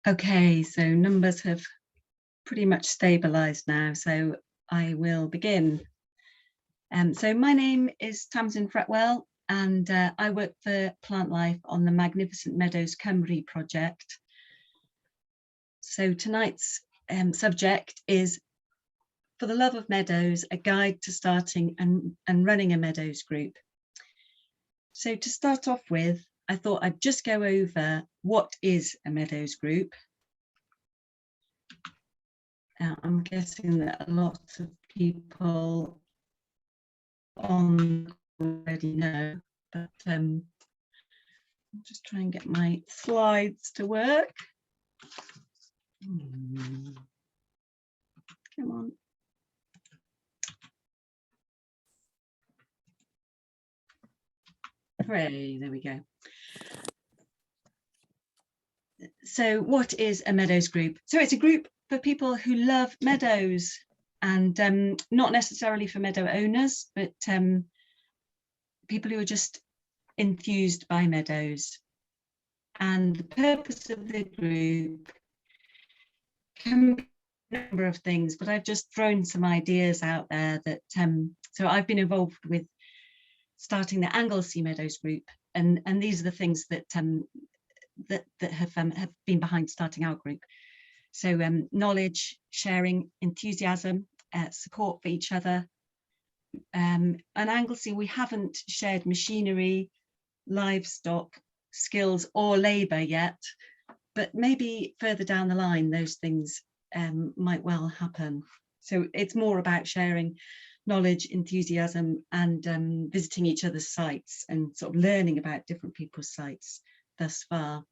Okay, so numbers have pretty much stabilized now, so I will begin. So my name is Tamsin Fretwell, and I work for Plant Life on the Magnificent Meadows Cymru project. So tonight's subject is For the Love of Meadows, a guide to starting and running a Meadows group. So to start off with, I thought I'd just go over what is a Meadows group. I'm guessing that a lot of people on already know, but I'll just try and get my slides to work. Come on. Hooray, there we go. So what is a Meadows group? So it's a group for people who love meadows, and not necessarily for meadow owners, but people who are just enthused by meadows. And the purpose of the group can be a number of things, but I've just thrown some ideas out there that so I've been involved with starting the Anglesey Meadows group, and these are the things that that have been behind starting our group. So knowledge sharing, enthusiasm, support for each other. And Anglesey, we haven't shared machinery, livestock, skills or labour yet, but maybe further down the line those things might well happen. So it's more about sharing knowledge, enthusiasm, and visiting each other's sites and sort of learning about different people's sites thus far.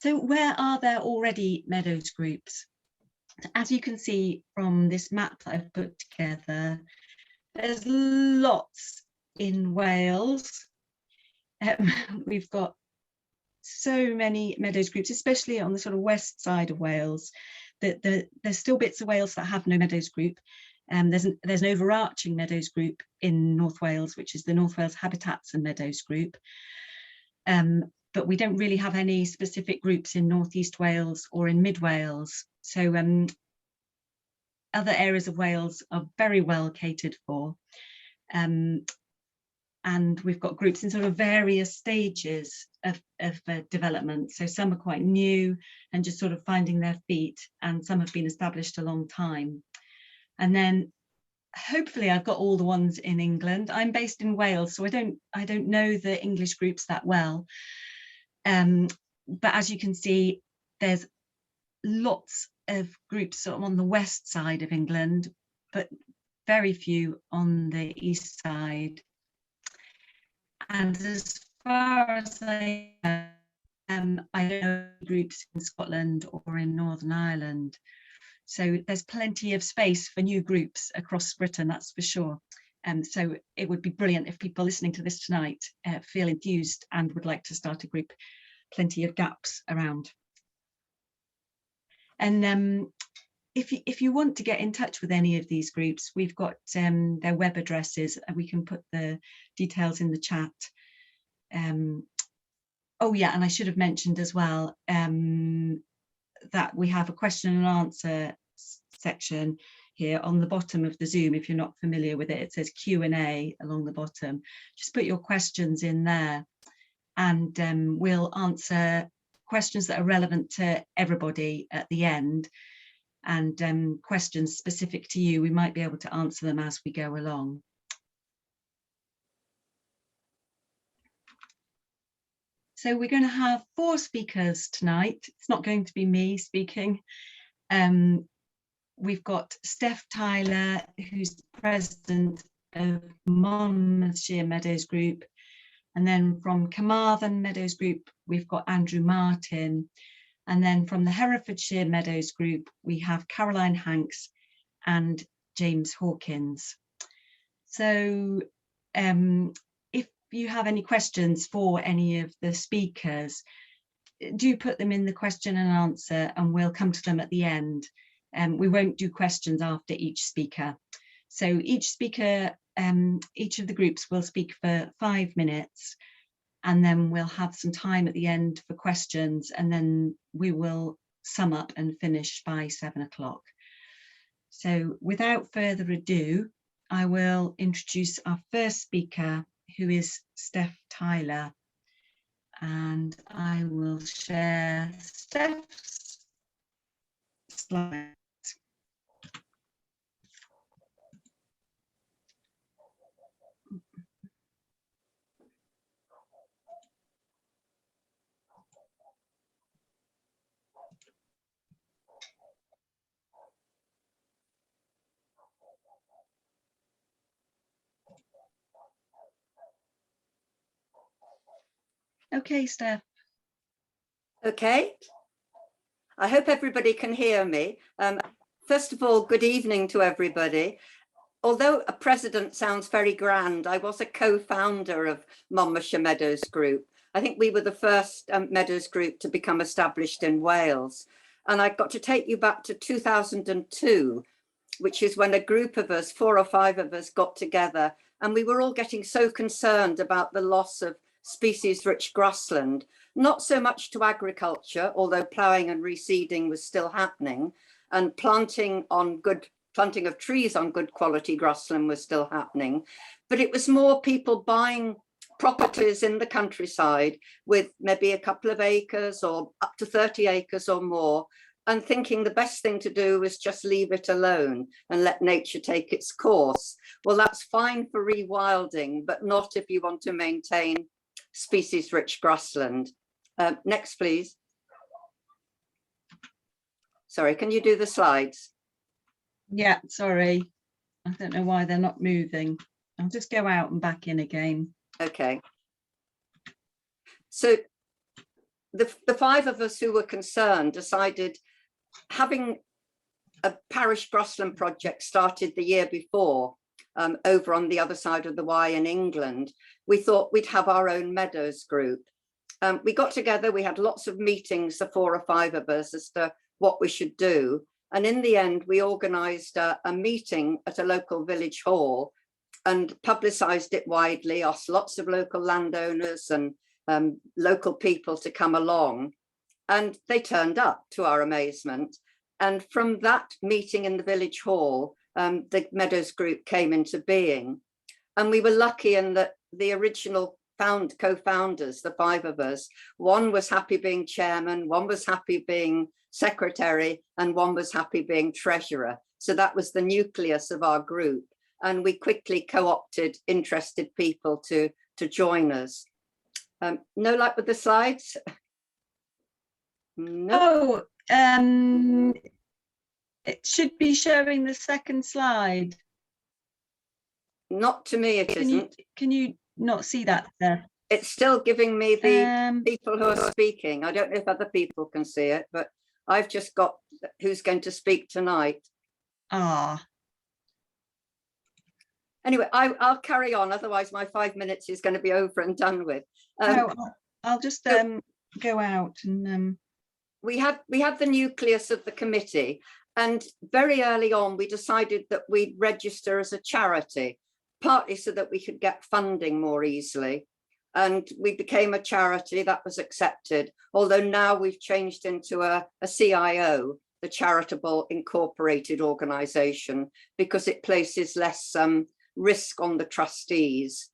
So where are there already Meadows groups? As you can see from this map that I've put together, there's lots in Wales. We've got so many Meadows groups, especially on the sort of west side of Wales. There's still bits of Wales that have no Meadows group. There's an overarching Meadows group in North Wales, which is the North Wales Habitats and Meadows group. But we don't really have any specific groups in North East Wales or in Mid Wales. So other areas of Wales are very well catered for. And we've got groups in sort of various stages of development. So some are quite new and just sort of finding their feet, and some have been established a long time. And then hopefully I've got all the ones in England. I'm based in Wales, so I don't know the English groups that well. But as you can see, there's lots of groups sort of on the west side of England, but very few on the east side. And as far as I know, I don't know groups in Scotland or in Northern Ireland. So there's plenty of space for new groups across Britain, that's for sure. So it would be brilliant if people listening to this tonight feel enthused and would like to start a group. Plenty of gaps around. And if you want to get in touch with any of these groups, we've got their web addresses, and we can put the details in the chat. Oh yeah, and I should have mentioned as well that we have a question and answer section here on the bottom of the Zoom. If you're not familiar with it, it says Q&A along the bottom. Just put your questions in there, and we'll answer questions that are relevant to everybody at the end, and questions specific to you, we might be able to answer them as we go along. So we're going to have 4 speakers tonight. It's not going to be me speaking. We've got Steph Tyler, who's the president of MONMOUTHSHIRE Meadows Group. And then from Carmarthen Meadows Group, we've got Andrew Martin. And then from the Herefordshire Meadows Group, we have Caroline Hanks and James Hawkins. So if you have any questions for any of the speakers, do put them in the question and answer, and we'll come to them at the end. We won't do questions after each speaker. So each speaker, each of the groups will speak for 5 minutes, and then we'll have some time at the end for questions, and then we will sum up and finish by 7 o'clock. So without further ado, I will introduce our first speaker, who is Steph Tyler, and I will share Steph's slide. Okay, Steph. Okay, I hope everybody can hear me. First of all, good evening to everybody. Although a president sounds very grand, I was a co-founder of Monmouthshire Meadows Group. I think we were the first Meadows Group to become established in Wales. And I got to take you back to 2002, which is when a group of us, 4 or 5 of us, got together, and we were all getting so concerned about the loss of species-rich grassland, not so much to agriculture, although ploughing and reseeding was still happening, and planting of trees on good quality grassland was still happening, but it was more people buying properties in the countryside with maybe a couple of acres or up to 30 acres or more, and thinking the best thing to do was just leave it alone and let nature take its course. Well, that's fine for rewilding, but not if you want to maintain species-rich grassland. Next, please. Sorry, can you do the slides? Yeah, sorry. I don't know why they're not moving. I'll just go out and back in again. Okay. So the 5 of us who were concerned decided, having a parish grassland project started the year before, over on the other side of the Wye in England, we thought we'd have our own Meadows group. We got together, we had lots of meetings, the 4 or 5 of us, as to what we should do. And in the end, we organised a meeting at a local village hall and publicised it widely, asked lots of local landowners and local people to come along. And they turned up, to our amazement. And from that meeting in the village hall, the Meadows group came into being. And we were lucky in that the original co-founders, the 5 of us, one was happy being chairman, one was happy being secretary, and one was happy being treasurer. So that was the nucleus of our group. And we quickly co-opted interested people to join us. No luck with the slides? No. Oh, it should be showing the second slide. Not to me, it isn't. Can you not see that there? It's still giving me the people who are speaking. I don't know if other people can see it, but I've just got who's going to speak tonight. Ah. Anyway, I'll carry on, otherwise my 5 minutes is going to be over and done with. No, I'll just go out and we had the nucleus of the committee, and very early on we decided that we'd register as a charity, partly so that we could get funding more easily. And we became a charity that was accepted, although now we've changed into a CIO, the Charitable Incorporated Organisation, because it places less risk on the trustees.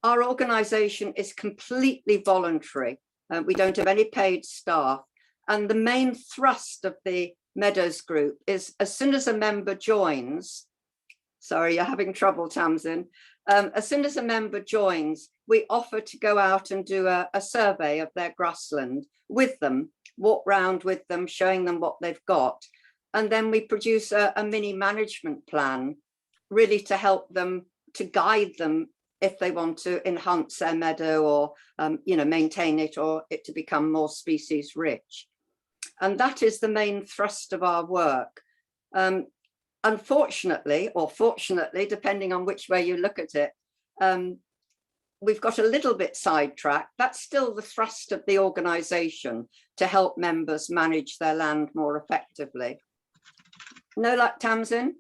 Our organisation is completely voluntary. We don't have any paid staff. And the main thrust of the Meadows Group is, as soon as a member joins, sorry, you're having trouble, Tamsin. As soon as a member joins, we offer to go out and do a survey of their grassland with them, walk round with them, showing them what they've got. And then we produce a mini management plan, really to help them, to guide them if they want to enhance their meadow or maintain it, or it to become more species rich. And that is the main thrust of our work. Unfortunately, or fortunately, depending on which way you look at it, we've got a little bit sidetracked. That's still the thrust of the organisation, to help members manage their land more effectively. No luck, Tamsin?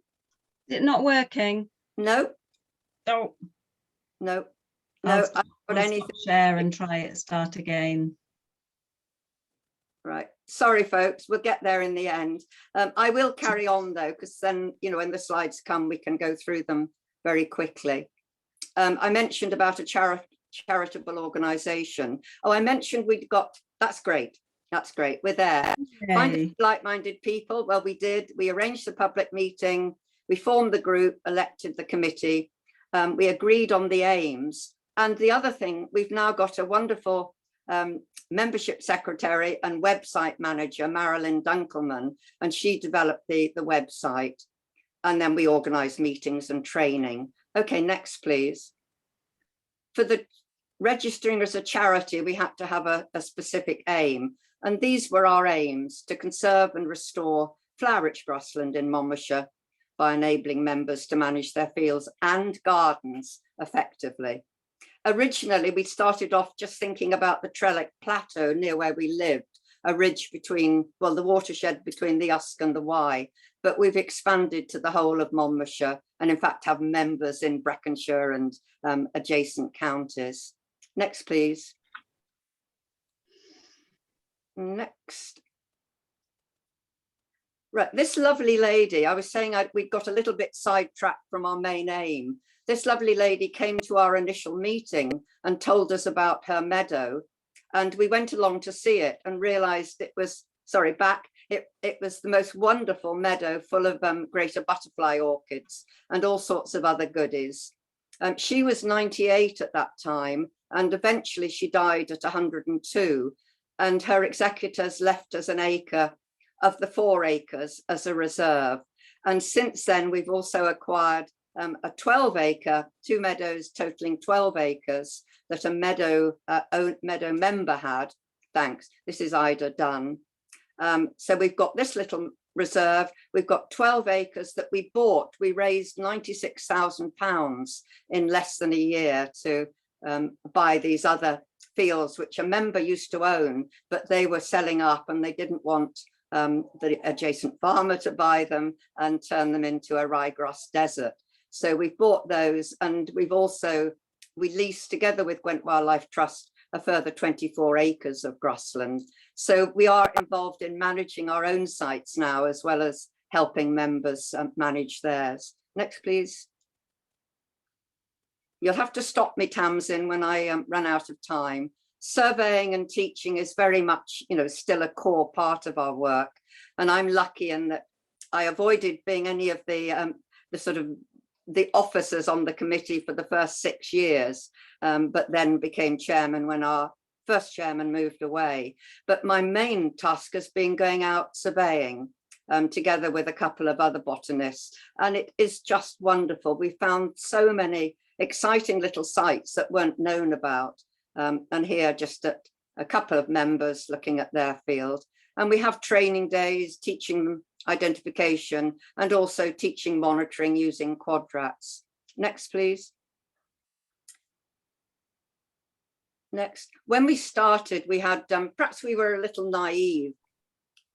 Is it not working? No. Oh. No. No, I haven't got I'll anything. share and try it, start again. Right. Sorry, folks, we'll get there in the end. I will carry on though, because then, you know, when the slides come, we can go through them very quickly. I mentioned about a charitable organization. Oh, I mentioned we'd got, that's great. That's great. We're there. Find like-minded people. Well, we did. We arranged the public meeting. We formed the group, elected the committee. We agreed on the aims. And the other thing, we've now got a wonderful membership secretary and website manager, Marilyn Dunkelman, and she developed the website. And then we organized meetings and training. Okay, next, please. For the registering as a charity, we had to have a specific aim. And these were our aims: to conserve and restore flower-rich grassland in Monmouthshire by enabling members to manage their fields and gardens effectively. Originally, we started off just thinking about the Trellick Plateau near where we lived, a ridge between, well, the watershed between the Usk and the Wye, but we've expanded to the whole of Monmouthshire and in fact have members in Breconshire and adjacent counties. Next, please. Next. Right, this lovely lady, I was saying we got a little bit sidetracked from our main aim. This lovely lady came to our initial meeting and told us about her meadow, and we went along to see it and realized it was, sorry, it was the most wonderful meadow full of greater butterfly orchids and all sorts of other goodies. She was 98 at that time, and eventually she died at 102, and her executors left us an acre of the 4 acres as a reserve. And since then, we've also acquired a 12-acre, 2 meadows totaling 12 acres that a meadow member had. Thanks. This is Ida Dunn. So we've got this little reserve. We've got 12 acres that we bought. We raised £96,000 in less than a year to buy these other fields, which a member used to own, but they were selling up and they didn't want the adjacent farmer to buy them and turn them into a ryegrass desert. So we've bought those, and we leased together with Gwent Wildlife Trust a further 24 acres of grassland. So we are involved in managing our own sites now, as well as helping members manage theirs. Next, please. You'll have to stop me, Tamsin, when I run out of time. Surveying and teaching is very much, you know, still a core part of our work. And I'm lucky in that I avoided being any of the officers on the committee for the first 6 years, but then became chairman when our first chairman moved away. But my main task has been going out surveying together with a couple of other botanists. And it is just wonderful. We found so many exciting little sites that weren't known about. And here just at a couple of members looking at their field. And we have training days, teaching them identification, and also teaching monitoring using quadrats. Next, please. Next. When we started, we had, perhaps we were a little naive.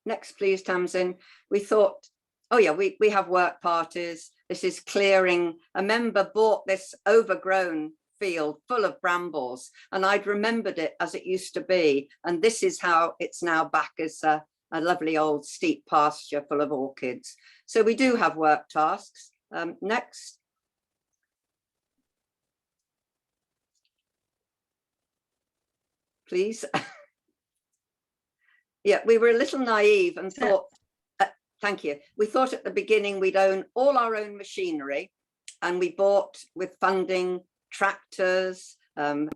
Next, please, Tamsin. We thought, oh yeah, we have work parties. This is clearing. A member bought this overgrown field full of brambles, and I'd remembered it as it used to be. And this is how it's now back as a lovely old steep pasture full of orchids. So we do have work tasks. Next. Please. Yeah, we were a little naive and thought, thank you. We thought at the beginning we'd own all our own machinery, and we bought with funding tractors, you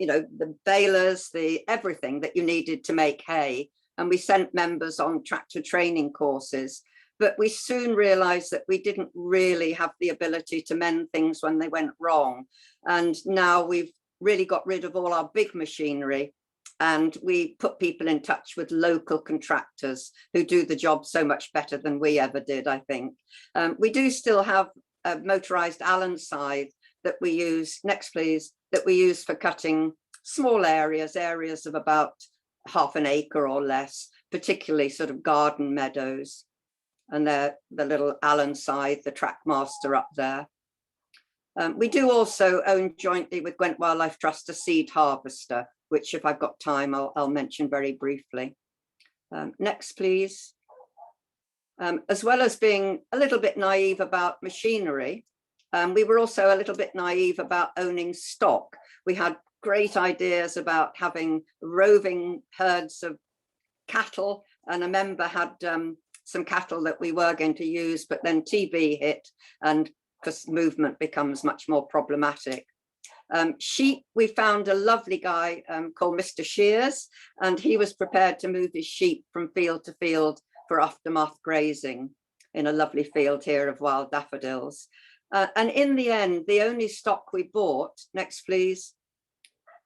know, the balers, everything that you needed to make hay. And we sent members on tractor training courses. But we soon realized that we didn't really have the ability to mend things when they went wrong. And now we've really got rid of all our big machinery, and we put people in touch with local contractors who do the job so much better than we ever did, I think. We do still have a motorized Allen scythe that we use, next please, that we use for cutting small areas of about half an acre or less, particularly sort of garden meadows. And the little Allen scythe, the Trackmaster up there. We do also own jointly with Gwent Wildlife Trust a seed harvester, which if I've got time, I'll mention very briefly. Next, please. As well as being a little bit naive about machinery, we were also a little bit naive about owning stock. We had great ideas about having roving herds of cattle, and a member had some cattle that we were going to use, but then TB hit, and because movement becomes much more problematic. Sheep, we found a lovely guy called Mr. Shears, and he was prepared to move his sheep from field to field for aftermath grazing in a lovely field here of wild daffodils. And in the end, the only stock we bought, next please,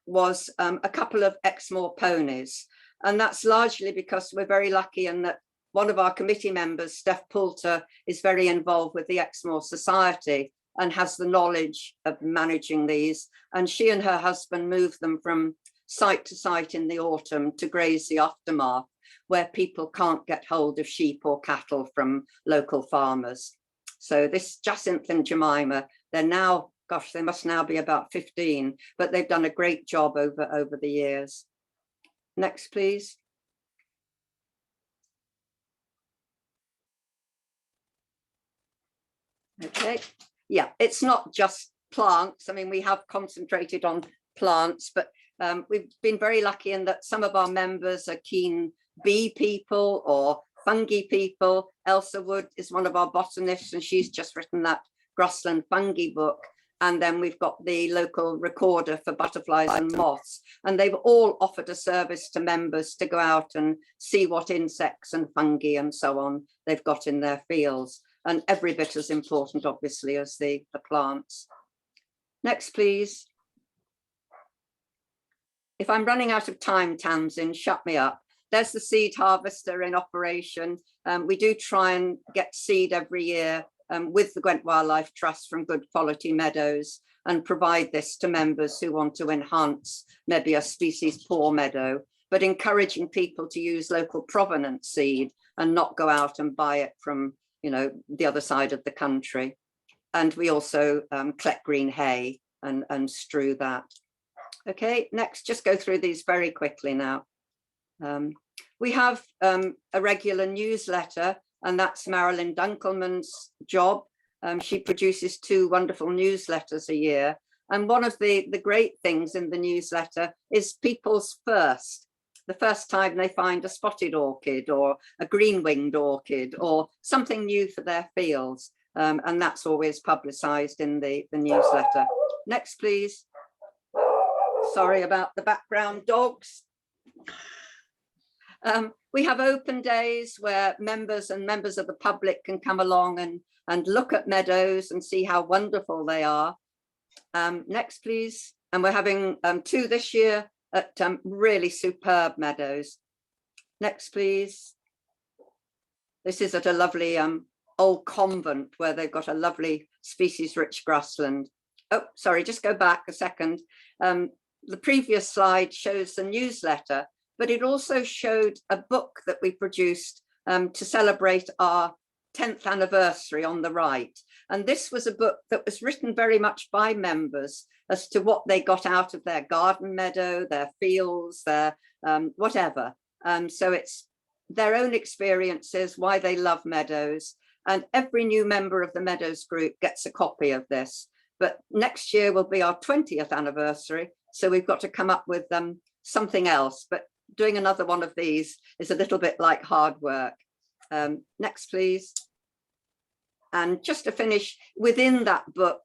was a couple of Exmoor ponies. And that's largely because we're very lucky in that one of our committee members, Steph Poulter, is very involved with the Exmoor Society and has the knowledge of managing these. And she and her husband moved them from site to site in the autumn to graze the aftermath, where people can't get hold of sheep or cattle from local farmers. So this Jacinth and Jemima, they're now, gosh, they must now be about 15, but they've done a great job over the years. Next, please. Okay, yeah, it's not just plants. I mean, we have concentrated on plants, but we've been very lucky in that some of our members are keen bee people or fungi people. Elsa Wood is one of our botanists, and she's just written that grassland fungi book. And then we've got the local recorder for butterflies and moths, and they've all offered a service to members to go out and see what insects and fungi and so on they've got in their fields. And every bit as important, obviously, as the plants. Next, please. If I'm running out of time, Tamsin, shut me up. There's the seed harvester in operation. We do try and get seed every year with the Gwent Wildlife Trust from good quality meadows, and provide this to members who want to enhance maybe a species poor meadow, but encouraging people to use local provenance seed and not go out and buy it from, you know, the other side of the country. And we also collect green hay and strew that. Okay, next, just go through these very quickly now. We have a regular newsletter, and that's Marilyn Dunkelman's job. She produces 2 wonderful newsletters a year. And one of the great things in the newsletter is people's first. The first time they find a spotted orchid or a green-winged orchid or something new for their fields. And that's always publicised in the newsletter. Next, please. Sorry about the background dogs. We have open days where members and members of the public can come along and look at meadows and see how wonderful they are. Next, please. And we're having 2 this year at really superb meadows. Next, please. This is at a lovely old convent where they've got a lovely species-rich grassland. Oh, sorry, just go back a second. The previous slide shows the newsletter, but it also showed a book that we produced to celebrate our 10th anniversary on the right. And this was a book that was written very much by members as to what they got out of their garden meadow, their fields, their whatever. So it's their own experiences, why they love meadows. And every new member of the Meadows group gets a copy of this. But next year will be our 20th anniversary. So we've got to come up with something else. But doing another one of these is a little bit like hard work. Next, please. And just to finish, within that book,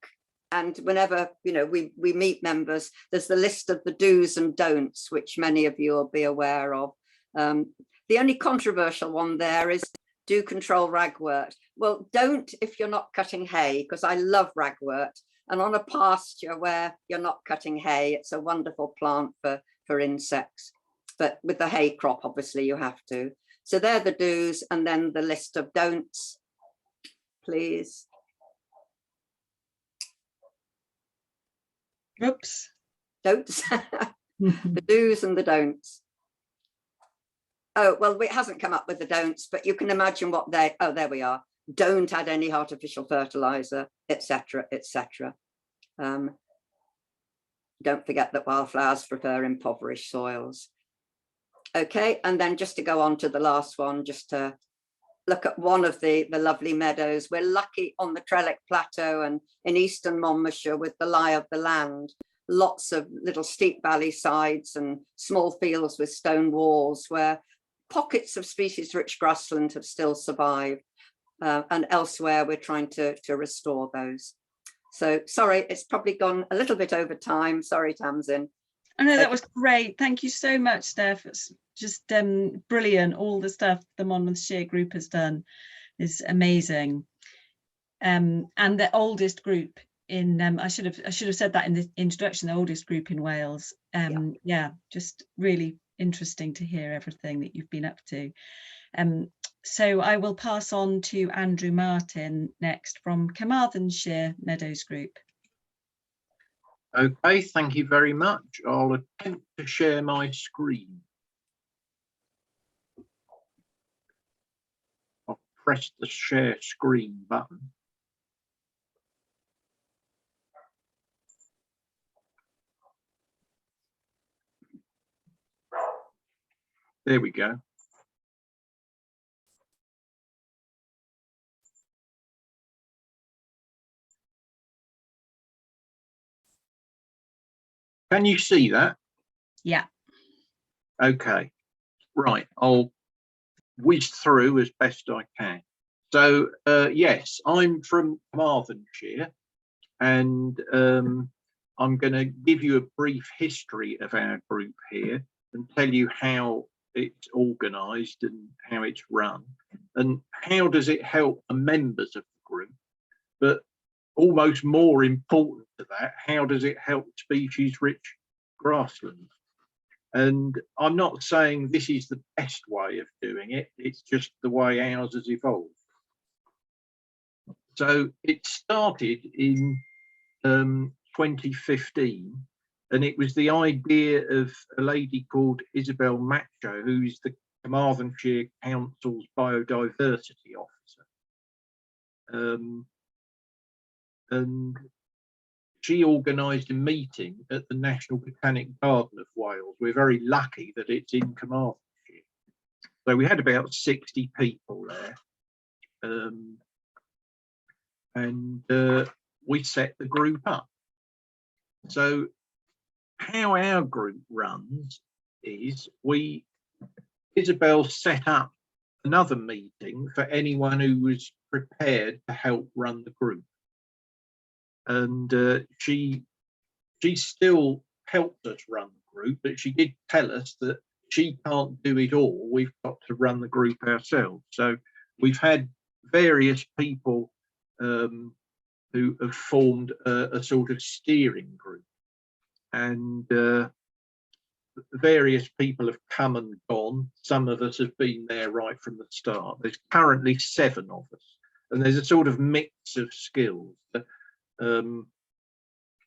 and whenever we meet members, there's the list of the do's and don'ts, which many of you will be aware of. The only controversial one there is do control ragwort. Well, don't if you're not cutting hay, because I love ragwort. And on a pasture where you're not cutting hay, it's a wonderful plant for insects. But with the hay crop, obviously, you have to. So they're the do's, and then the list of don'ts, please. Oops. Don'ts. The do's and the don'ts. Oh, well, it hasn't come up with the don'ts, but you can imagine what they, oh, there we are. Don't add any artificial fertilizer, etc., etc. Don't forget that wildflowers prefer impoverished soils. Okay, and then just to go on to the last one, just to look at one of the lovely meadows. We're lucky on the Trellick Plateau and in eastern Monmouthshire with the lie of the land. Lots of little steep valley sides and small fields with stone walls where pockets of species-rich grassland have still survived. And elsewhere, we're trying to restore those. So sorry, it's probably gone a little bit over time. Sorry, Tamsin. I know that was great. Thank you so much, Steph. It's just brilliant. All the stuff the Monmouthshire group has done is amazing. And the oldest group in I should have said that in the introduction, the oldest group in Wales. Yeah, just really interesting to hear everything that you've been up to. So I will pass on to Andrew Martin next from Carmarthenshire Meadows Group. Okay, thank you very much. I'll attempt to share my screen. I'll press the share screen button. There we go. Can you see that? Yeah. Okay, right. I'll whiz through as best I can. So yes, I'm from Carmarthenshire, and I'm going to give you a brief history of our group here and tell you how it's organised and how it's run and how does it help the members of the group. But almost more important to that, how does it help species-rich grasslands? And I'm not saying this is the best way of doing it, it's just the way ours has evolved. So it started in 2015, and it was the idea of a lady called Isabel Macho, who's the Carmarthenshire Council's biodiversity officer. And she organised a meeting at the National Botanic Garden of Wales. We're very lucky that it's in Carmarthenshire. So we had about 60 people there. And we set the group up. So how our group runs is Isabel set up another meeting for anyone who was prepared to help run the group. And she still helped us run the group, but she did tell us that she can't do it all. We've got to run the group ourselves. So we've had various people who have formed a sort of steering group, and various people have come and gone. Some of us have been there right from the start. There's currently 7 of us, and there's a sort of mix of skills.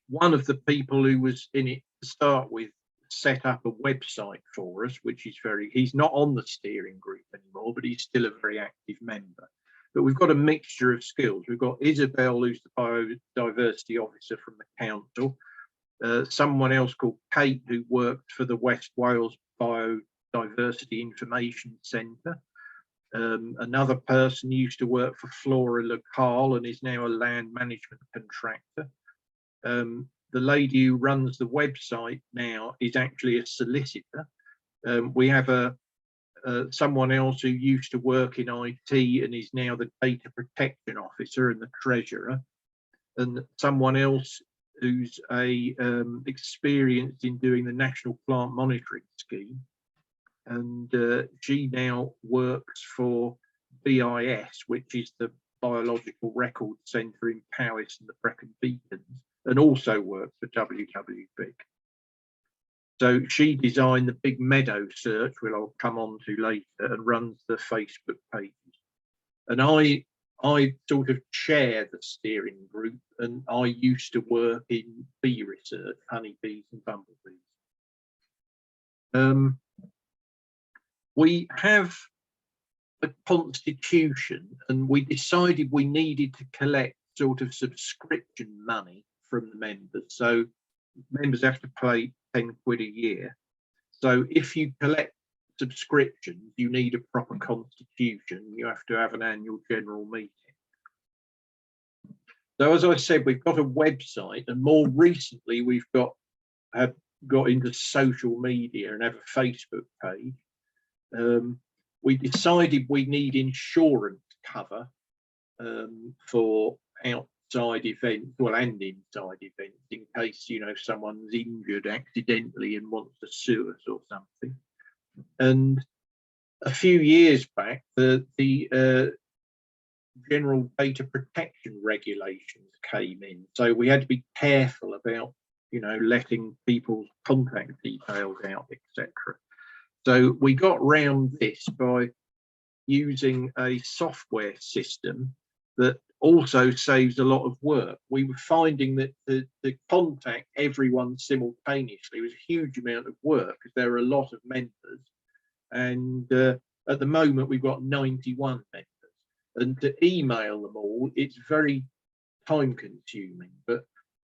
One of the people who was in it to start with set up a website for us, which is he's not on the steering group anymore, but he's still a very active member. But we've got a mixture of skills. We've got Isabel, who's the biodiversity officer from the council, someone else called Kate, who worked for the West Wales Biodiversity Information Centre. Another person used to work for Flora Locale and is now a land management contractor. The lady who runs the website now is actually a solicitor. We have someone else who used to work in IT and is now the data protection officer and the treasurer, and someone else who's experienced in doing the National Plant Monitoring Scheme, and she now works for BIS, which is the Biological Record Centre in Powys and the Brecon Beacons, and also works for WWBIC. So she designed the big Meadow Search, which I'll come on to later, and runs the Facebook pages. And I sort of chair the steering group, and I used to work in bee research, honeybees and bumblebees. We have a constitution, and we decided we needed to collect sort of subscription money from the members. So members have to pay 10 quid a year. So if you collect subscriptions, you need a proper constitution. You have to have an annual general meeting. So as I said, we've got a website, and more recently we've got into social media and have a Facebook page. We decided we need insurance cover for outside events, well, and inside events, in case, you know, someone's injured accidentally and wants to sue us or something. And a few years back, the general data protection regulations came in, so we had to be careful about, you know, letting people's contact details out, etc. So we got round this by using a software system that also saves a lot of work. We were finding that to contact everyone simultaneously was a huge amount of work, because there are a lot of members, and at the moment we've got 91 members, and to email them all, it's very time consuming. But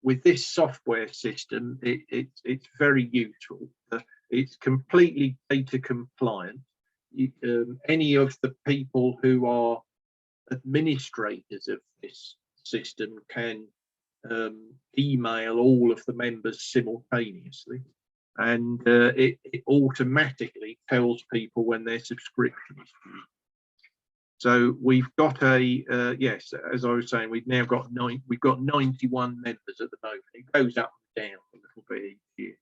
with this software system, it's very useful. It's completely data compliant. Any of the people who are administrators of this system can email all of the members simultaneously, and it automatically tells people when their subscription is due. So we've got a yes, as I was saying, we've now got 91 members at the moment. It goes up and down a little bit each year.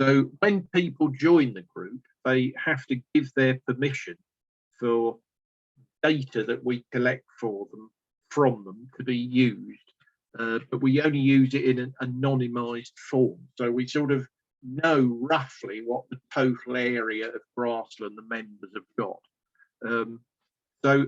So when people join the group, they have to give their permission for data that we collect from them to be used, but we only use it in an anonymized form. So we sort of know roughly what the total area of grassland the members have got. So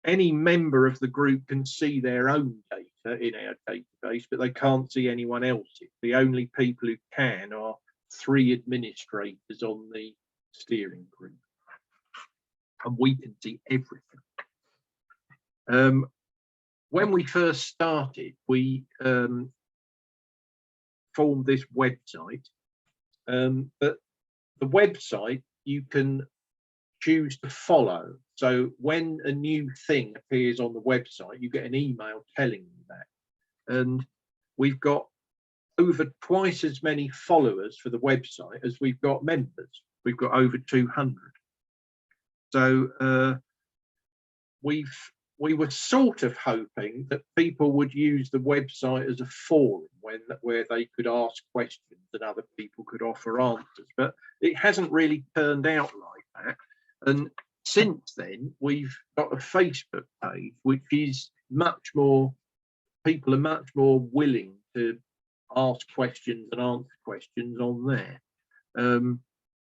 any member of the group can see their own data in our database, but they can't see anyone else's. The only people who can are 3 administrators on the steering group, and we can see everything. When we first started, we formed this website, but the website you can choose to follow. So when a new thing appears on the website, you get an email telling you that. And we've got over twice as many followers for the website as we've got members. We've got over 200. So we were sort of hoping that people would use the website as a forum where they could ask questions and other people could offer answers, but it hasn't really turned out like that. And since then, we've got a Facebook page, which is much more, people are much more willing to ask questions and answer questions on there.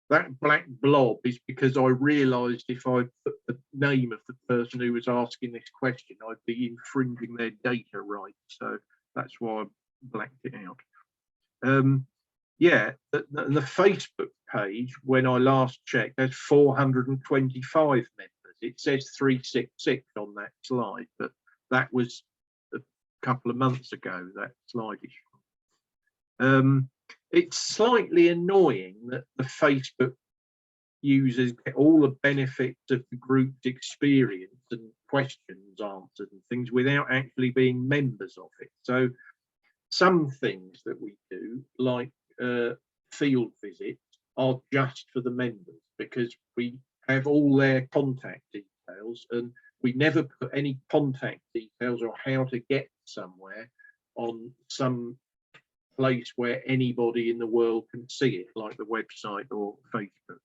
That black blob is because I realised if I put the name of the person who was asking this question, I'd be infringing their data rights. So that's why I blacked it out. Yeah, the Facebook page, when I last checked, has 425 members. It says 366 on that slide, but that was a couple of months ago, that slide is. It's slightly annoying that the Facebook users get all the benefits of the group's experience and questions answered and things without actually being members of it. So some things that we do, like field visits, are just for the members, because we have all their contact details, and we never put any contact details or how to get somewhere on some place where anybody in the world can see it, like the website or Facebook.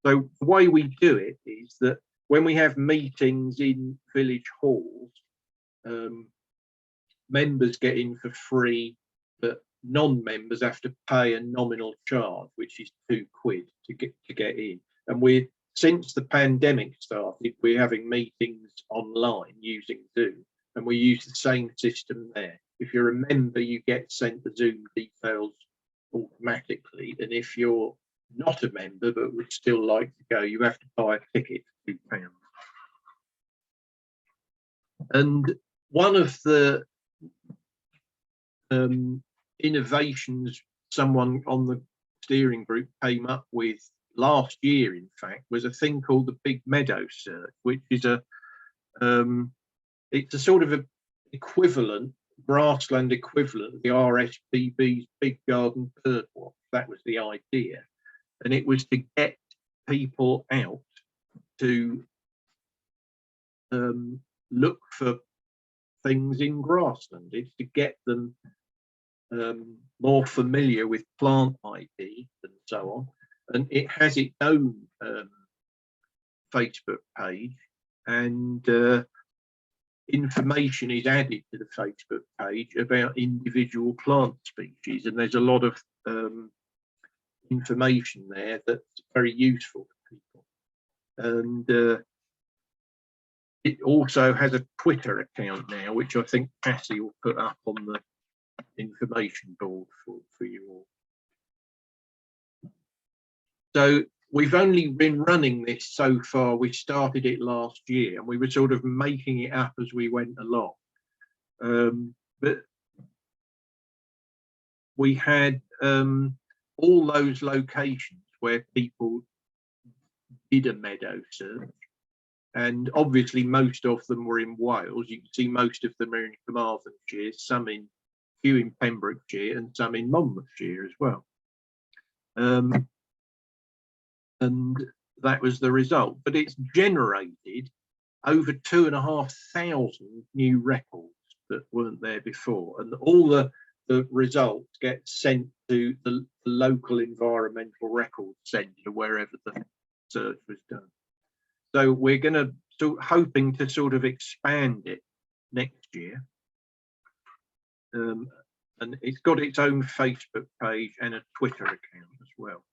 So the way we do it is that when we have meetings in village halls, members get in for free, but non-members have to pay a nominal charge, which is 2 quid to get in. And since the pandemic started, we're having meetings online using Zoom, and we use the same system there. If you're a member, you get sent the Zoom details automatically, and if you're not a member but would still like to go, you have to buy a ticket for £2. And one of the innovations someone on the steering group came up with last year, in fact, was a thing called the Big Meadow Search, which is it's a sort of a equivalent, grassland equivalent of the RSPB's Big Garden Bird Watch. That was the idea. And it was to get people out to look for things in grassland. It's to get them more familiar with plant ID and so on. And it has its own Facebook page, and information is added to the Facebook page about individual plant species, and there's a lot of information there that's very useful to people. And it also has a Twitter account now, which I think Cassie will put up on the information board for you all. So we've only been running this so far. We started it last year and we were sort of making it up as we went along. But we had all those locations where people did a meadow search. And obviously most of them were in Wales. You can see most of them are in Carmarthenshire, some in few in Pembrokeshire and some in Monmouthshire as well. And that was the result. But it's generated over 2,500 new records that weren't there before. And all the results get sent to the local environmental record centre wherever the search was done. So we're going to hoping to sort of expand it next year. And it's got its own Facebook page and a Twitter account as well.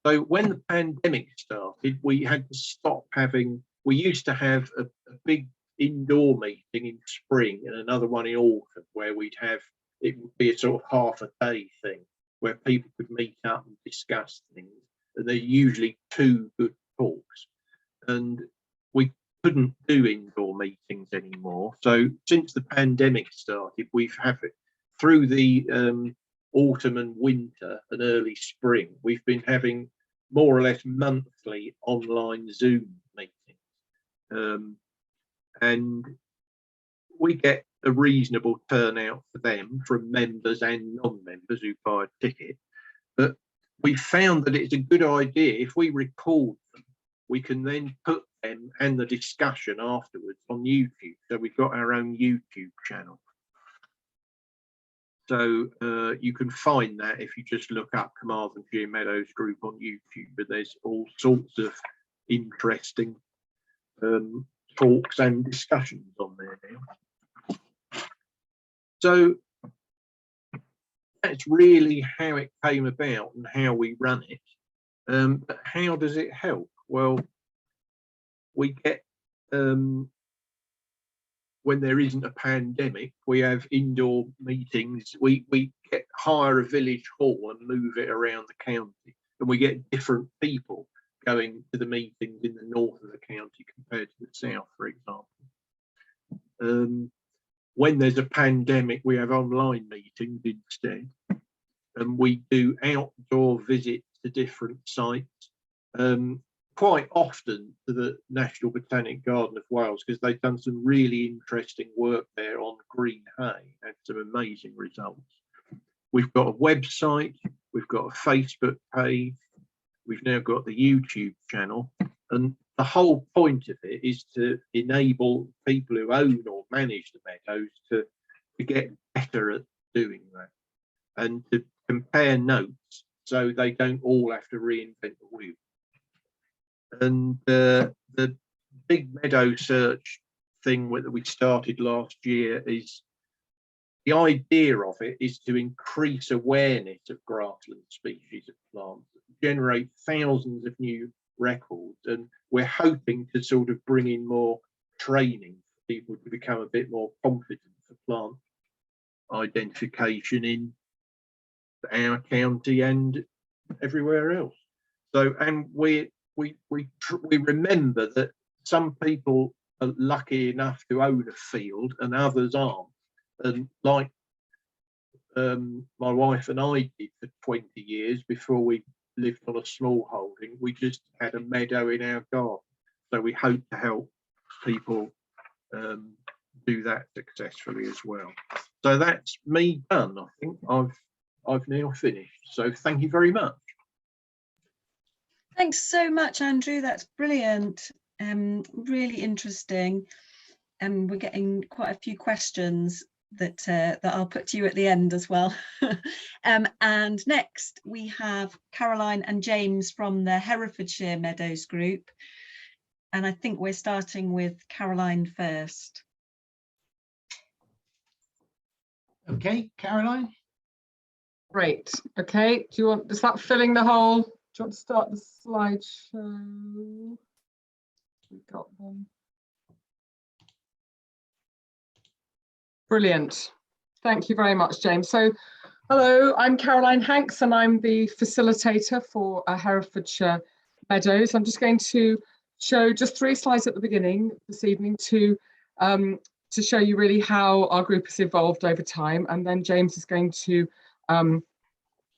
So when the pandemic started, we had to stop having, we used to have a big indoor meeting in spring and another one in autumn where we'd have, it would be a sort of half a day thing where people could meet up and discuss things. And they're usually 2 good talks. And we couldn't do indoor meetings anymore. So since the pandemic started, we've had it through the autumn and winter and early spring. We've been having more or less monthly online Zoom meetings. And we get a reasonable turnout for them from members and non-members who buy a ticket. But we found that it's a good idea if we record them, we can then put them and the discussion afterwards on YouTube. So we've got our own YouTube channel. So you can find that if you just look up Carmarthenshire Meadows Group on YouTube, but there's all sorts of interesting talks and discussions on there now. So that's really how it came about and how we run it. But how does it help? Well, we get, when there isn't a pandemic, we have indoor meetings. We hire a village hall and move it around the county, and we get different people going to the meetings in the north of the county compared to the south, for example. When there's a pandemic, we have online meetings instead, and we do outdoor visits to different sites. Quite often to the National Botanic Garden of Wales, because they've done some really interesting work there on green hay, had some amazing results. We've got a website, we've got a Facebook page, we've now got the YouTube channel, and the whole point of it is to enable people who own or manage the meadows to get better at doing that and to compare notes so they don't all have to reinvent the wheel. And the Big Meadow Search thing that we started last year is, the idea of it is to increase awareness of grassland species of plants, generate thousands of new records, and we're hoping to sort of bring in more training for people to become a bit more confident for plant identification in our county and everywhere else. So, and we remember that some people are lucky enough to own a field and others aren't. And like my wife and I did for 20 years before we lived on a small holding. We just had a meadow in our garden. So we hope to help people do that successfully as well. So that's me done. I think I've now finished. So thank you very much. Thanks so much, Andrew. That's brilliant. Really interesting. And we're getting quite a few questions that I'll put to you at the end as well. And next we have Caroline and James from the Herefordshire Meadows group. And I think we're starting with Caroline first. Okay, Caroline. Great. Okay. Is that filling the whole? Do you want to start the slideshow? We've got them. Brilliant. Thank you very much, James. So, hello, I'm Caroline Hanks, and I'm the facilitator for Herefordshire Meadows. I'm just going to show just 3 slides at the beginning this evening to show you really how our group has evolved over time, and then James is going to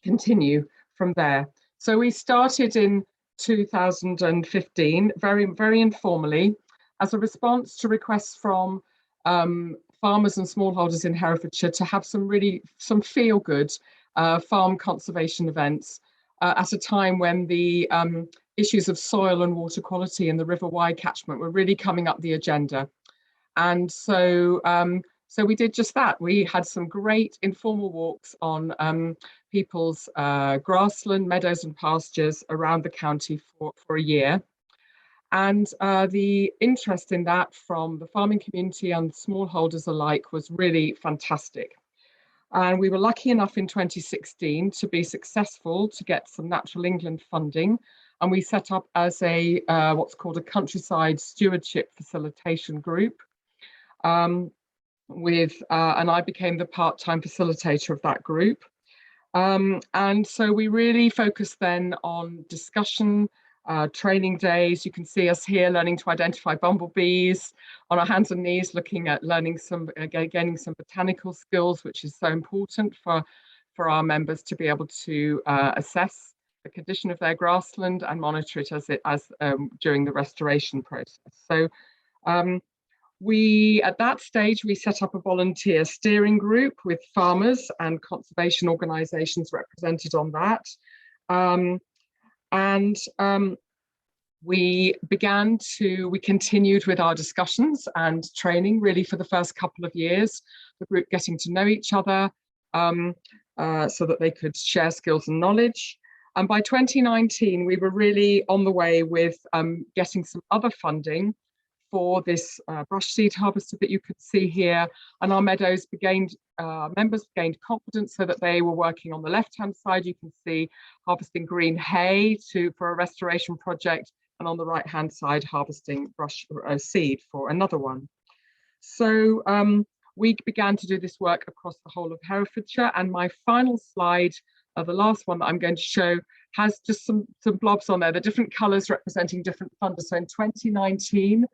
continue from there. So we started in 2015, very informally, as a response to requests from farmers and smallholders in Herefordshire to have some feel-good farm conservation events at a time when the issues of soil and water quality in the River Wye catchment were really coming up the agenda. And so we did just that. We had some great informal walks on people's grassland, meadows and pastures around the county for a year. And the interest in that from the farming community and smallholders alike was really fantastic. And we were lucky enough in 2016 to be successful to get some Natural England funding. And we set up as a what's called a countryside stewardship facilitation group. And I became the part-time facilitator of that group. And so we really focused then on discussion, training days. You can see us here learning to identify bumblebees, on our hands and knees, looking at learning gaining some botanical skills, which is so important for our members to be able to assess the condition of their grassland and monitor it as during the restoration process. So at that stage, we set up a volunteer steering group with farmers and conservation organisations represented on that. We continued with our discussions and training really for the first couple of years, the group getting to know each other so that they could share skills and knowledge. And by 2019, we were really on the way with getting some other funding for this brush seed harvester that you can see here. And our meadows members gained confidence so that they were working on the left-hand side. You can see harvesting green hay for a restoration project, and on the right-hand side, harvesting brush seed for another one. So we began to do this work across the whole of Herefordshire. And my final slide, the last one that I'm going to show, has just some blobs on there, the different colours representing different funders. So in 2019,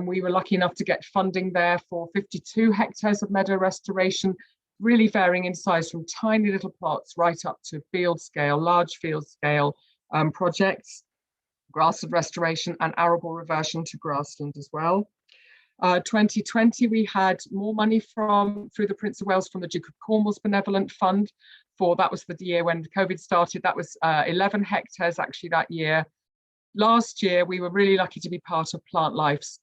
we were lucky enough to get funding there for 52 hectares of meadow restoration, really varying in size from tiny little plots right up to field scale, large field scale projects, grassland restoration and arable reversion to grassland as well. 2020, we had more money through the Prince of Wales from the Duke of Cornwall's Benevolent Fund. That was the year when COVID started. That was 11 hectares actually that year. Last year, we were really lucky to be part of Plant Life's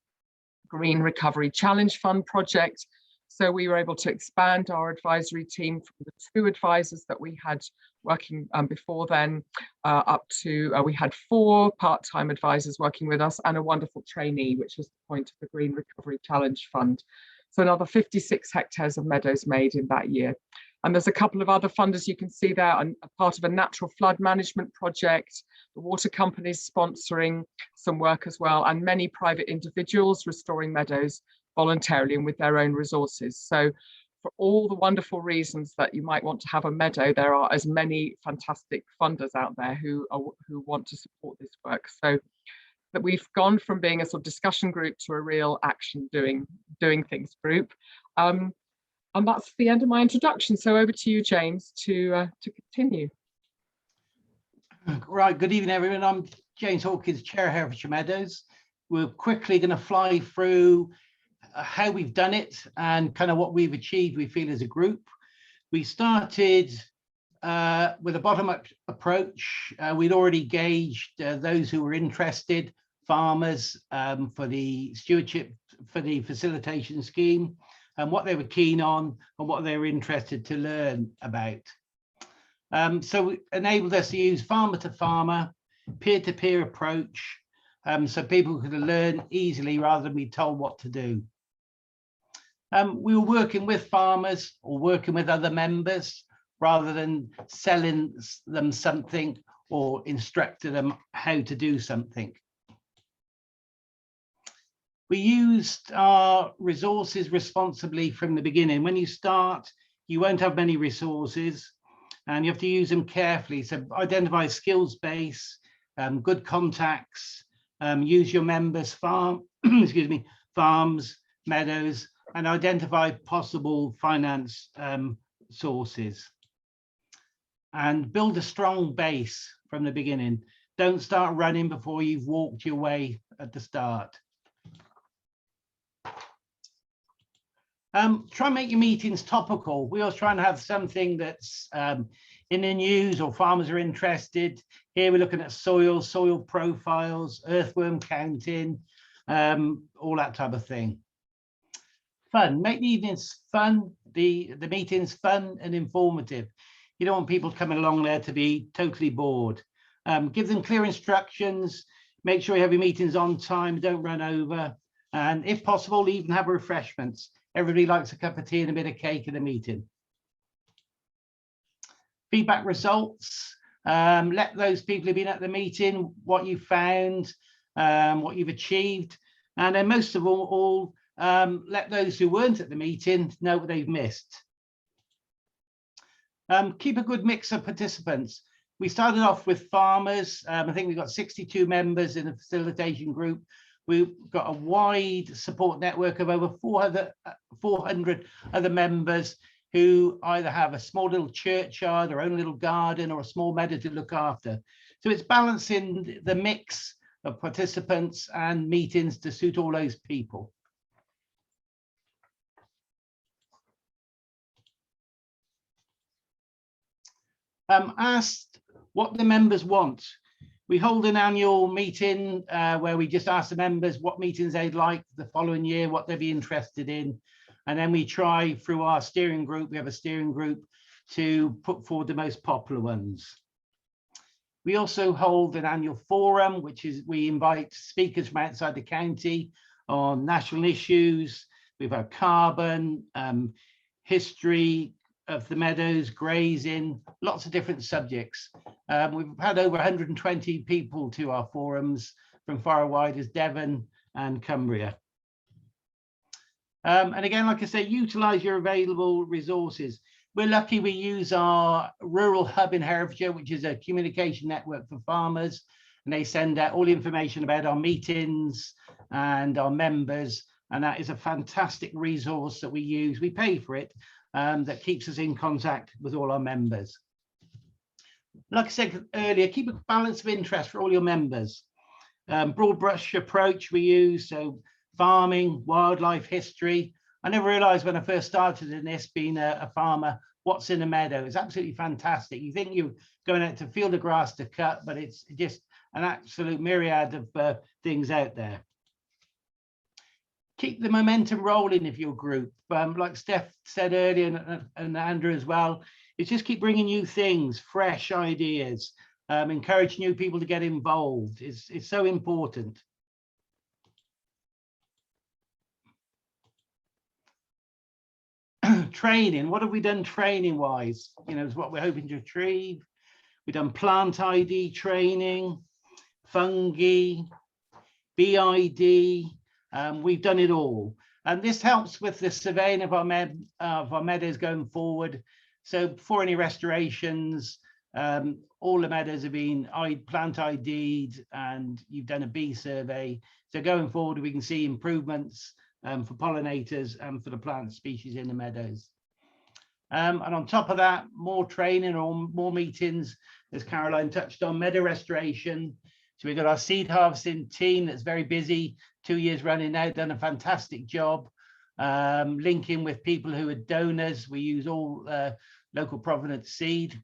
Green Recovery Challenge Fund project. So we were able to expand our advisory team from the 2 advisors that we had working before then up to, we had 4 part-time advisors working with us and a wonderful trainee, which was the point of the Green Recovery Challenge Fund. So another 56 hectares of meadows made in that year. And there's a couple of other funders you can see there, and a part of a natural flood management project, the water companies sponsoring some work as well, and many private individuals restoring meadows voluntarily and with their own resources. So for all the wonderful reasons that you might want to have a meadow, there are as many fantastic funders out there who want to support this work. So that we've gone from being a sort of discussion group to a real action doing things group. And that's the end of my introduction. So over to you, James, to continue. Right, good evening, everyone. I'm James Hawkins, Chair of Herefordshire Meadows. We're quickly going to fly through how we've done it and kind of what we've achieved, we feel, as a group. We started with a bottom-up approach. We'd already gauged those who were interested, farmers, for the stewardship, for the facilitation scheme, and what they were keen on and what they were interested to learn about. So it enabled us to use farmer to farmer, peer-to-peer approach, so people could learn easily rather than be told what to do. We were working with farmers or working with other members rather than selling them something or instructing them how to do something. We used our resources responsibly from the beginning. When you start, you won't have many resources and you have to use them carefully. So identify skills base, good contacts, use your members' excuse me, farms, meadows, and identify possible finance sources. And build a strong base from the beginning. Don't start running before you've walked your way at the start. Try and make your meetings topical. We always try and have something that's in the news or farmers are interested. Here we're looking at soil profiles, earthworm counting, all that type of thing. Fun, make the evenings fun, the meetings fun and informative. You don't want people coming along there to be totally bored. Give them clear instructions, make sure you have your meetings on time, don't run over, and if possible, even have refreshments. Everybody likes a cup of tea and a bit of cake at a meeting. Feedback results. Let those people who've been at the meeting what you found, what you've achieved, and then most of all, let those who weren't at the meeting know what they've missed. Keep a good mix of participants. We started off with farmers. I think we've got 62 members in the facilitation group. We've got a wide support network of over 400 other members who either have a small little churchyard, their own little garden, or a small meadow to look after. So it's balancing the mix of participants and meetings to suit all those people. Asked what the members want. We hold an annual meeting where we just ask the members what meetings they'd like the following year, what they'd be interested in. And then we try through our steering group, we have a steering group, to put forward the most popular ones. We also hold an annual forum, which is we invite speakers from outside the county on national issues. We've had carbon, history of the meadows, grazing, lots of different subjects. We've had over 120 people to our forums from far and wide as Devon and Cumbria. And again, like I say, utilize your available resources. We're lucky we use our rural hub in Herefordshire, which is a communication network for farmers, and they send out all the information about our meetings and our members, and that is a fantastic resource that we use. We pay for it, that keeps us in contact with all our members. Like I said earlier, keep a balance of interest for all your members. Broad brush approach we use, so farming, wildlife, history. I never realized when I first started in this, being a farmer, what's in a meadow. It's absolutely fantastic. You think you're going out to field of grass to cut, but it's just an absolute myriad of things out there. Keep the momentum rolling of your group. Like Steph said earlier, and Andrew as well, it's just keep bringing new things, fresh ideas, encourage new people to get involved. It's so important. Training, what have we done training wise? You know, is what we're hoping to achieve. We've done plant ID training, fungi, BID. We've done it all, and this helps with the surveying of our meadows going forward. So before any restorations, all the meadows have been plant ID'd, and you've done a bee survey. So going forward, we can see improvements for pollinators and for the plant species in the meadows. And on top of that, more training or more meetings, as Caroline touched on, meadow restoration. So we've got our seed harvesting team that's very busy, 2 years running now, done a fantastic job. Linking with people who are donors. We use all local provenance seed.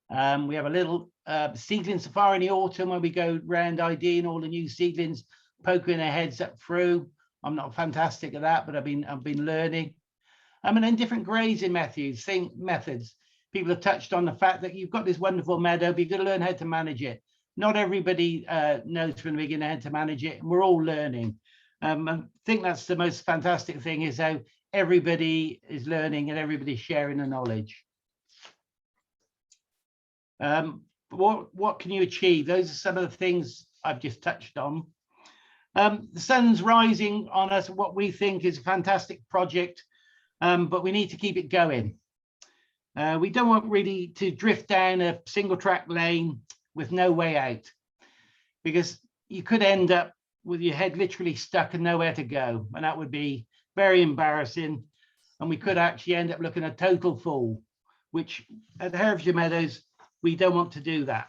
We have a little seedling safari in the autumn where we go round IDing all the new seedlings, poking their heads up through. I'm not fantastic at that, but I've been learning. And then different grazing methods. People have touched on the fact that you've got this wonderful meadow, but you've got to learn how to manage it. Not everybody knows from the beginning how to manage it, and we're all learning. I think that's the most fantastic thing, is how everybody is learning and everybody's sharing the knowledge. What can you achieve? Those are some of the things I've just touched on. The sun's rising on us, what we think is a fantastic project, but we need to keep it going. We don't want really to drift down a single track lane with no way out, because you could end up with your head literally stuck and nowhere to go, and that would be very embarrassing, and we could actually end up looking a total fool, which at Herefordshire Meadows we don't want to do that.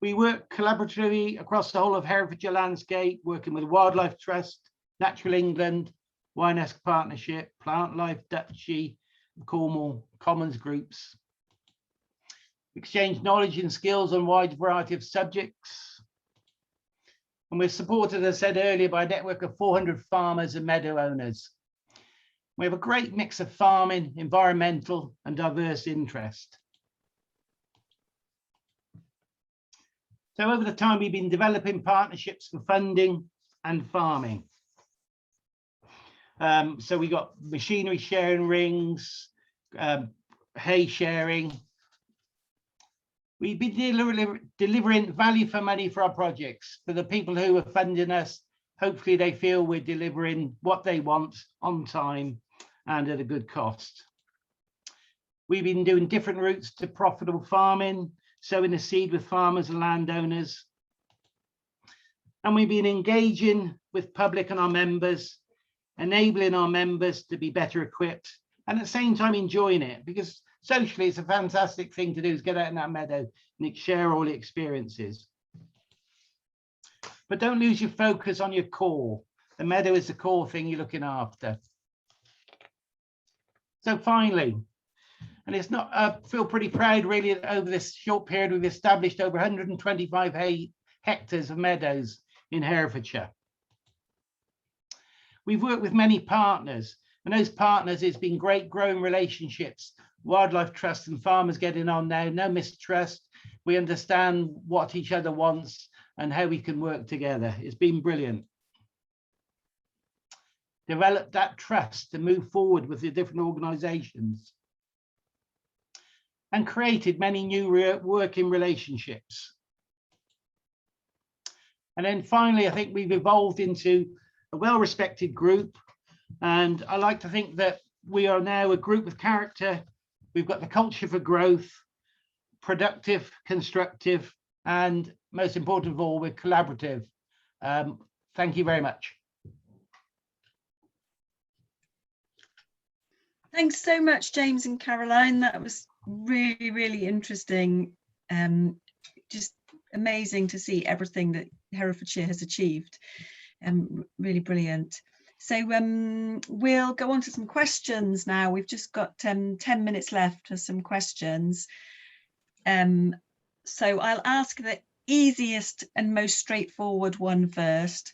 We work collaboratively across the whole of Herefordshire landscape, working with Wildlife Trust, Natural England, Winesk Partnership, Plant Life Duchy, Cornwall Commons groups. Exchange knowledge and skills on a wide variety of subjects. And we're supported, as I said earlier, by a network of 400 farmers and meadow owners. We have a great mix of farming, environmental and diverse interest. So over the time, we've been developing partnerships for funding and farming. So we got machinery sharing rings, hay sharing. We've been delivering value for money for our projects. For the people who are funding us, hopefully they feel we're delivering what they want on time and at a good cost. We've been doing different routes to profitable farming, sowing the seed with farmers and landowners. And we've been engaging with public and our members, enabling our members to be better equipped, and at the same time enjoying it, because socially it's a fantastic thing to do, is get out in that meadow and share all the experiences. But don't lose your focus on your core. The meadow is the core thing you're looking after. So finally, and it's not, I feel pretty proud really that over this short period we've established over 125 hectares of meadows in Herefordshire. We've worked with many partners, and those partners, it's been great growing relationships. Wildlife Trust and farmers getting on now, no mistrust. We understand what each other wants and how we can work together. It's been brilliant. Develop that trust to move forward with the different organisations. And created many new working relationships. And then finally, I think we've evolved into a well-respected group. And I like to think that we are now a group with character. We've got the culture for growth, productive, constructive, and most important of all, we're collaborative. Thank you very much. Thanks so much, James and Caroline. That was really, really interesting. Just amazing to see everything that Herefordshire has achieved. Really brilliant. So we'll go on to some questions now. We've just got 10 minutes left for some questions. So I'll ask the easiest and most straightforward one first,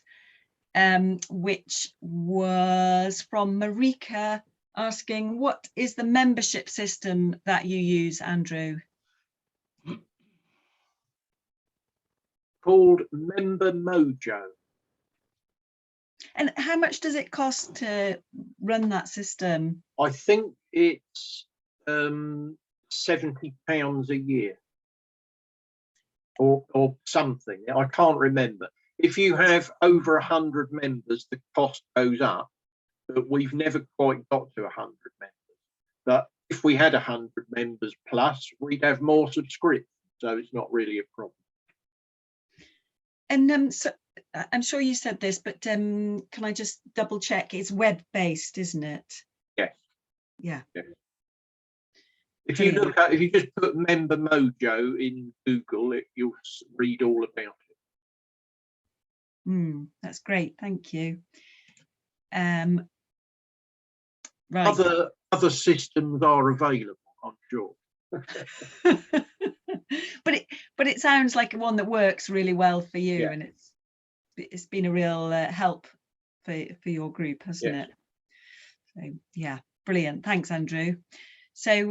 which was from Marika, asking, what is the membership system that you use, Andrew? Called Member Mojo. And how much does it cost to run that system? I think it's £70 a year or something. I can't remember. If you have over 100 members, the cost goes up, but we've never quite got to 100 members. But if we had 100 members plus, we'd have more subscriptions, so it's not really a problem. And so I'm sure you said this, but can I just double check? It's web-based, isn't it? Yes. Yeah. If you look at, if you just put Member Mojo in Google, you'll read all about it. That's great, thank you. Right. Other systems are available, I'm sure. but it sounds like one that works really well for you, Yeah. and it's been a real help for your group, hasn't Yes. it? So yeah, brilliant. Thanks, Andrew. So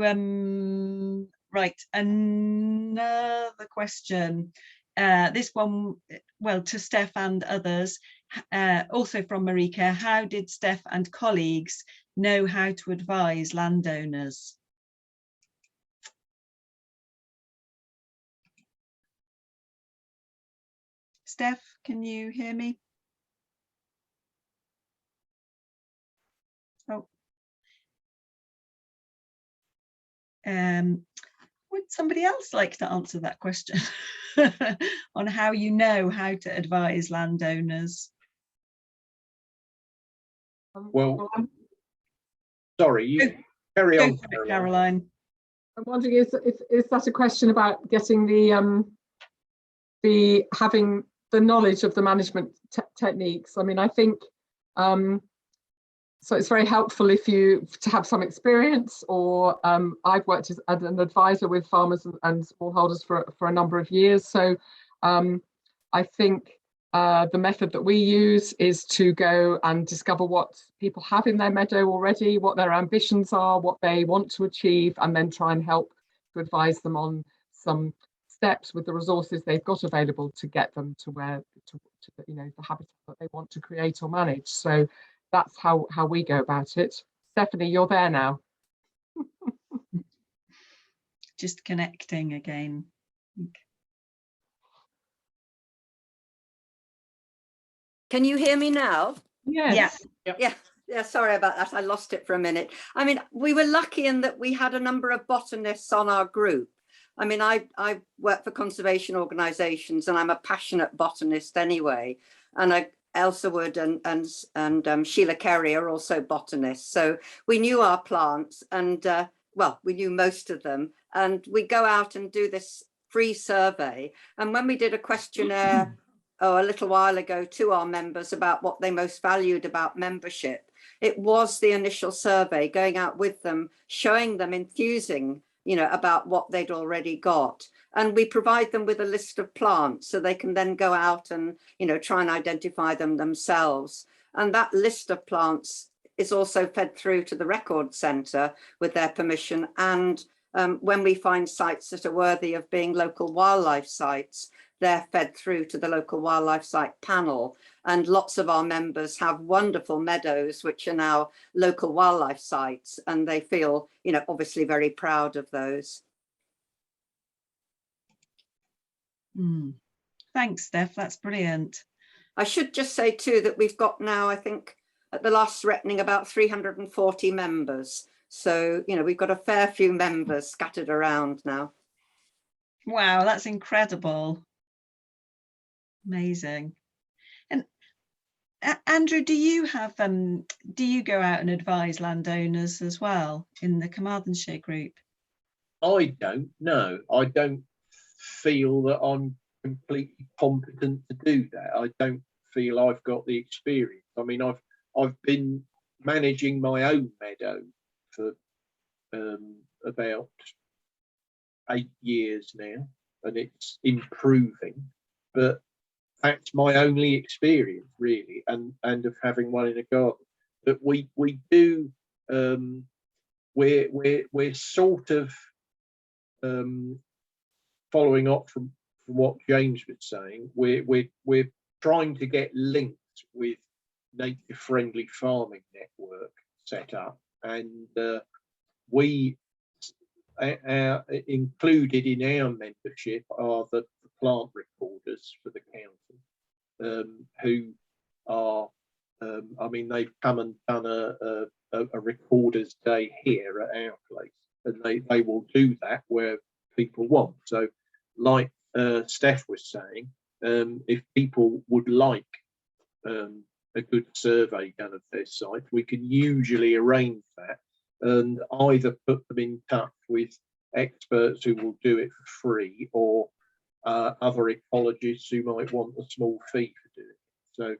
right, another question. This one, well, to Steph and others, also from Marika. How did Steph and colleagues know how to advise landowners? Steph, can you hear me? Oh. Would somebody else like to answer that question on how you know how to advise landowners? Well, sorry, you carry on, Caroline. I'm wondering, is that a question about getting the having the knowledge of the management techniques? I mean, I think so it's very helpful if you to have some experience, or I've worked as an advisor with farmers and smallholders for a number of years. So I think the method that we use is to go and discover what people have in their meadow already, what their ambitions are, what they want to achieve, and then try and help to advise them on some steps with the resources they've got available to get them to where to you know, the habitat that they want to create or manage. So that's how we go about it. Stephanie, you're there now. Just connecting again. Can you hear me now? Yes. Yeah, sorry about that. I lost it for a minute. I mean, we were lucky in that we had a number of botanists on our group. I mean, I work for conservation organisations, and I'm a passionate botanist anyway. And Elsa Wood and Sheila Kerry are also botanists. So we knew our plants, and well, we knew most of them. And we go out and do this free survey. And when we did a questionnaire a little while ago to our members about what they most valued about membership, it was the initial survey, going out with them, showing them, enthusing, you know, about what they'd already got. And we provide them with a list of plants so they can then go out and, you know, try and identify them themselves. And that list of plants is also fed through to the record centre with their permission. And when we find sites that are worthy of being local wildlife sites, they're fed through to the local wildlife site panel. And lots of our members have wonderful meadows, which are now local wildlife sites, and they feel, you know, obviously very proud of those. Thanks, Steph, that's brilliant. I should just say too that we've got now, I think at the last reckoning, about 340 members. So, you know, we've got a fair few members scattered around now. Wow, that's incredible. Amazing. And Andrew, do you go out and advise landowners as well in the Carmarthenshire group? I don't know. I don't feel that I'm completely competent to do that. I don't feel I've got the experience. I mean, I've been managing my own meadow for about 8 years now, and it's improving, but that's my only experience really, and of having one in a garden. But we do we're sort of following up from what James was saying. We're trying to get linked with nature friendly farming network set up, and we included in our membership are the plant recorders for the county, who are I mean, they've come and done a recorders day here at our place, and they will do that where people want. So like Steph was saying, if people would like a good survey done of their site, we can usually arrange that and either put them in touch with experts who will do it for free, or other ecologists who might want a small fee for doing it. So,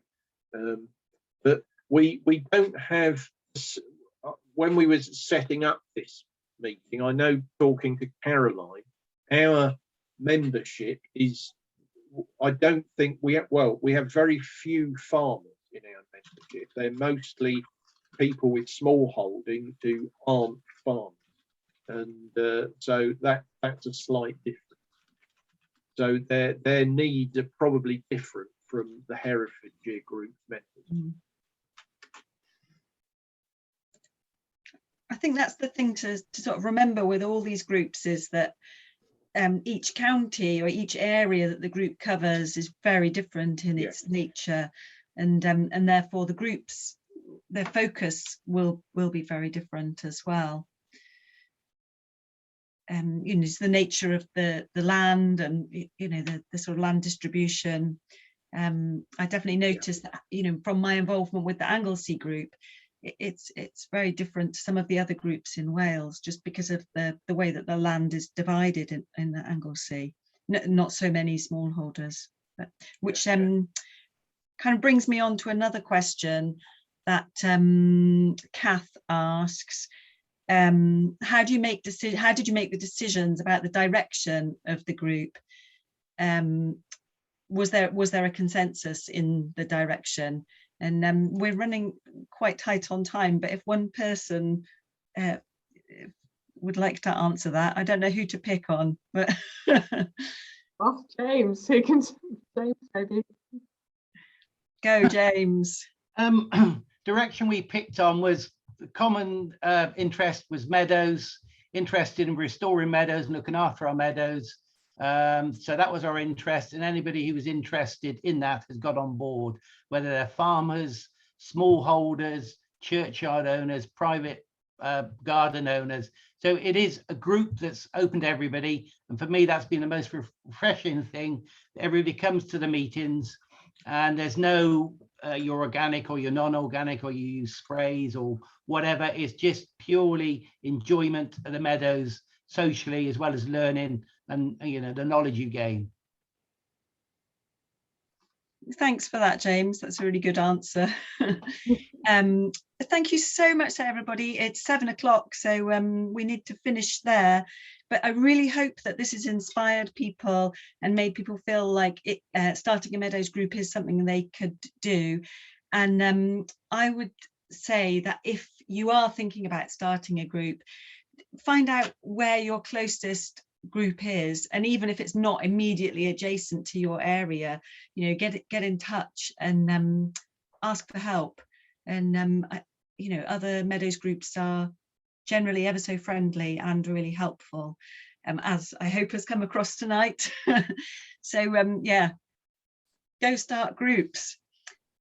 but we don't have, when we was setting up this meeting, I know, talking to Caroline, our membership is, I don't think we have, well, we have very few farmers in our membership. They're mostly people with small holdings who aren't farmers, and so that's a slight difference. So their needs are probably different from the Herefordshire group members. I think that's the thing to sort of remember with all these groups, is that each county or each area that the group covers is very different in its nature, and therefore the groups, their focus will be very different as well. You know, it's the nature of the land, and you know, the sort of land distribution. I definitely noticed that, you know, from my involvement with the Anglesey group, it's very different to some of the other groups in Wales, just because of the way that the land is divided in the Anglesey. Not so many smallholders, but which kind of brings me on to another question that Kath asks. How did you make the decisions about the direction of the group? Was there a consensus in the direction? And we're running quite tight on time, but if one person would like to answer that, I don't know who to pick on, but Oh, James, who can? James, maybe. Go, James. Direction we picked on was the common interest was meadows, interested in restoring meadows and looking after our meadows. So that was our interest, and anybody who was interested in that has got on board, whether they're farmers, smallholders, churchyard owners, private garden owners. So it is a group that's open to everybody, and for me that's been the most refreshing thing. Everybody comes to the meetings, and there's no you're organic or you're non-organic or you use sprays or whatever. It's just purely enjoyment of the meadows socially, as well as learning and, you know, the knowledge you gain. Thanks for that, James. That's a really good answer. Thank you so much to everybody. It's 7 o'clock, so we need to finish there. But I really hope that this has inspired people and made people feel like starting a Meadows group is something they could do. And I would say that if you are thinking about starting a group, find out where your closest group is, and even if it's not immediately adjacent to your area, you know, get in touch and ask for help. And you know, other Meadows groups are generally ever so friendly and really helpful, as I hope has come across tonight. So yeah, go start groups.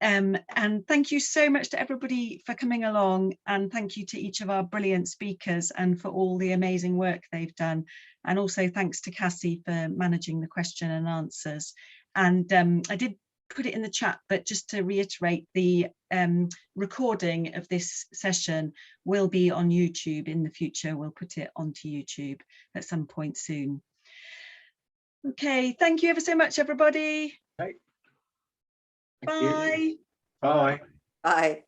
And thank you so much to everybody for coming along, and thank you to each of our brilliant speakers and for all the amazing work they've done. And also thanks to Cassie for managing the question and answers. And I did put it in the chat, but just to reiterate, the recording of this session will be on YouTube in the future. We'll put it onto YouTube at some point soon. Okay, thank you ever so much, everybody. Okay. Bye. Bye. Bye.